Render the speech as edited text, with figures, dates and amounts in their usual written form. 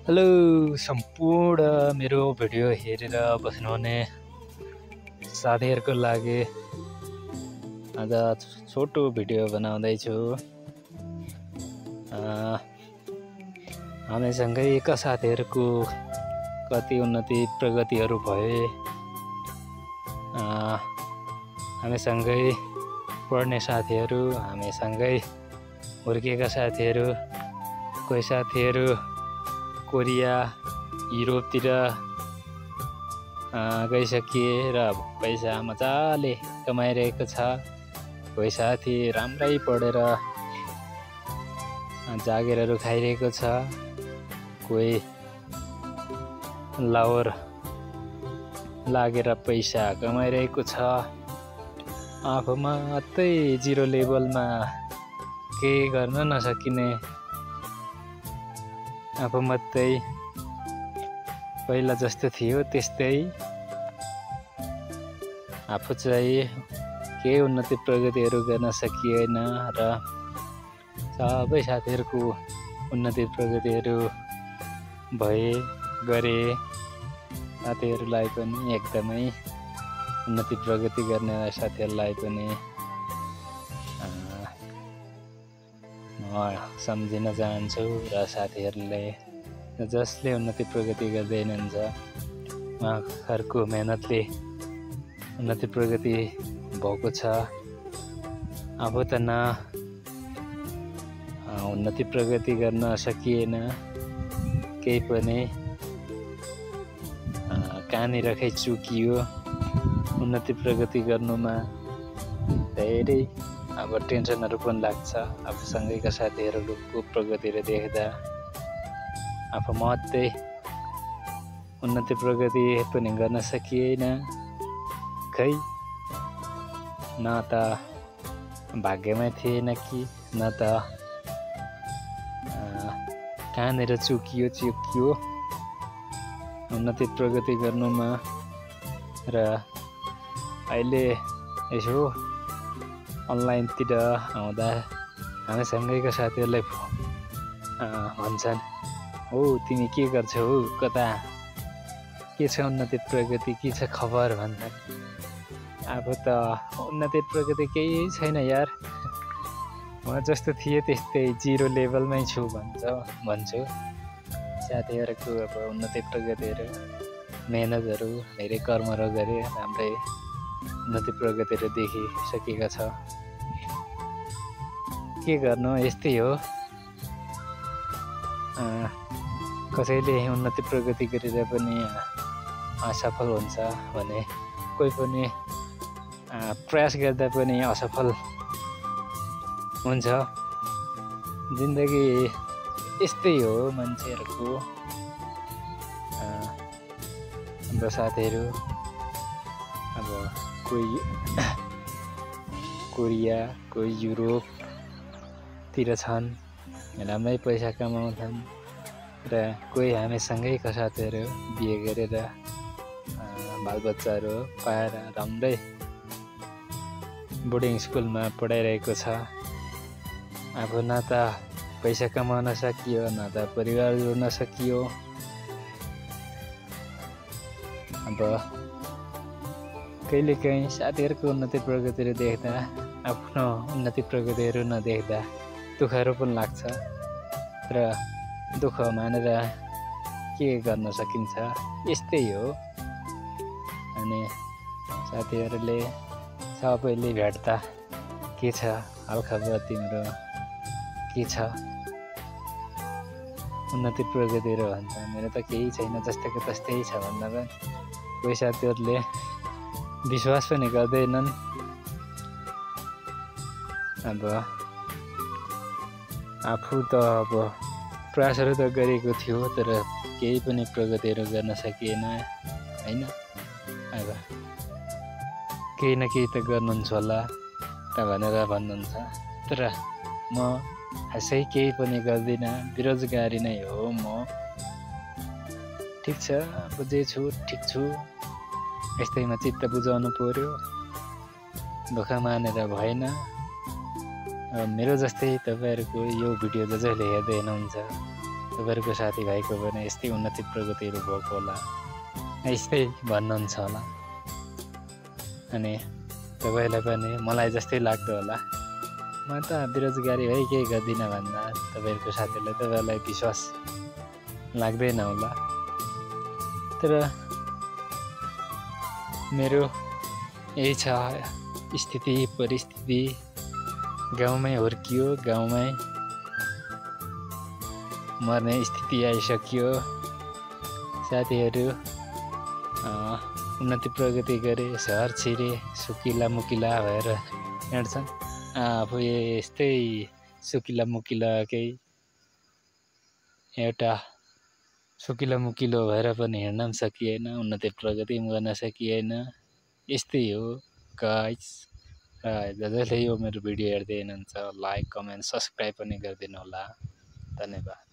Hello सम्पूर्ण मेरो video हेरेर बस्नुहुने साथीहरूको लागि आज छोटो भिडियो बनाउँदैछु। हामीसँगैका साथीहरूको कति उन्नति प्रगतिहरू भए, हामीसँगै पढ्ने साथीहरू, हामीसँगै हुर्केका साथीहरू, कोही साथीहरू कोरिया युरोपतिर गइसकिए र पैसा मजाले कमाइरहेको छ। कोही साथी राम्रै पढेर जागिरहरू खाइरहेको छ। कोही लाहोर लागेर पैसा कमाइरहेको छ। आफू मात्रै जिरो लेभलमा केही गर्न नसकिने, आफू मात्रै पहिला जस्तो थियो त्यस्तै, आफू चाहिँ केही उन्नति प्रगतिहरू गर्न सकिएन र सबै साथीहरूको उन्नति प्रगतिहरू गरे। साथीहरूलाई पनि एकदमै उन्नति प्रगति गर्ने साथीहरूलाई पनि म सम्झिन चाहन्छु र साथीहरूले जसले उन्नति प्रगति गर्दै हुनुहुन्छ उहाँहरूको मेहनतले उन्नति प्रगति भएको छ। अब त उन्नति प्रगति गर्न सकिएन, केही पनि कहाँनिर खै चुकियो। उन्नति प्रगति गर्नुमा धेरै अब टेन्सनहरू पनि लाग्छ। आफूसँगैका साथीहरूको प्रगतिहरू देख्दा आफू मात्रै उन्नति प्रगति पनि गर्न सकिएन, खै न त भाग्यमै थिएन कि न त कहाँनिर चुकियो उन्नति प्रगति गर्नुमा। र अहिले यसो अनलाइनतिर आउँदा हामीसँगैका साथीहरूलाई भन्छन्, हो तिमी के गर्छौ, कता के छ उन्नति प्रगति, के छ खबर भन्छन्। अब त उन्नति प्रगति केही छैन यार, म जस्तो थिएँ त्यस्तै जिरो लेभलमै छु भन्छु। साथीहरूको अब उन्नति प्रगतिहरू, मेहनतहरू, धेरै कर्महरू गरे राम्रै उन्नति प्रगतिहरू देखिसकेका छ। के गर्नु, यस्तै हो। कसैले उन्नति प्रगति गरेर पनि असफल हुन्छ भने, कोही पनि प्रयास गर्दा पनि असफल हुन्छ। जिन्दगी यस्तै हो मान्छेहरूको। हाम्रो साथीहरू अब कोही कोरिया, कोही युरोपतिर छन्, राम्रै पैसा कमाउँछन् र कोही हामीसँगैका साथीहरू बिहे गरेर बालबच्चाहरू पाएर राम्रै बोर्डिङ स्कुलमा पढाइरहेको छ। अब न त पैसा कमाउन सकियो, न त परिवार जोड्न सकियो। अब कहिलेकाहीँ साथीहरूको उन्नति प्रगतिहरू देख्दा, आफ्नो उन्नति प्रगतिहरू नदेख्दा दुःखहरू पनि लाग्छ। र दुःख मानेर के गर्न सकिन्छ, यस्तै हो। अनि साथीहरूले सबैले भेट्दा के छ हालखबर तिम्रो, के छ उन्नति प्रगतिहरू भन्छ। मेरो त केही छैन, जस्तैको तस्तै छ भन्दा पनि कोही साथीहरूले विश्वास पनि गर्दैनन्। अब आफू त अब प्रयासहरू त गरेको थियो, तर केही पनि प्रगतिहरू गर्न सकिएन होइन। अब केही न केही त गर्नुहुन्छ होला त भनेर भन्नुहुन्छ, तर म खासै केही पनि गर्दिनँ, बेरोजगारी नै हो म। ठिक छ, बुझेछु, ठिक छु, यस्तैमा चित्त बुझाउनु पर्यो, दुःख मानेर भएन। मेरो जस्तै तपाईहरुको यो भिडियो जसले हेर्दै हुनुहुन्छ तपाईँहरूको साथीभाइको पनि यस्तै उन्नति प्रगतिहरू भएको होला, यस्तै भन्नुहुन्छ होला। अनि तपाईँलाई पनि मलाई जस्तै लाग्दो होला, म त बेरोजगारी है केही गर्दिनँ भन्दा तपाईँहरूको तपाईँहरूलाई विश्वास लाग्दैन होला। तर मेरो यही छ स्थिति परिस्थिति, गाउँमै हुर्कियो, गाउँमै मर्ने स्थिति आइसक्यो। साथीहरू उन्नति प्रगति गरे, सहर छिरे, सुकिला मुकिला भएर हिँड्छन्। आफू यस्तै सुकिला मुकिला केही एउटा सुकिला मुकिलो भएर पनि हिँड्न पनि सकिएन, उन्नति प्रगति पनि गर्न सकिएन। यस्तै हो गाइस। जसले यो मेरो भिडियो हेर्दै हुनुहुन्छ लाइक कमेन्ट सब्सक्राइब पनि गरिदिनु होला। धन्यवाद।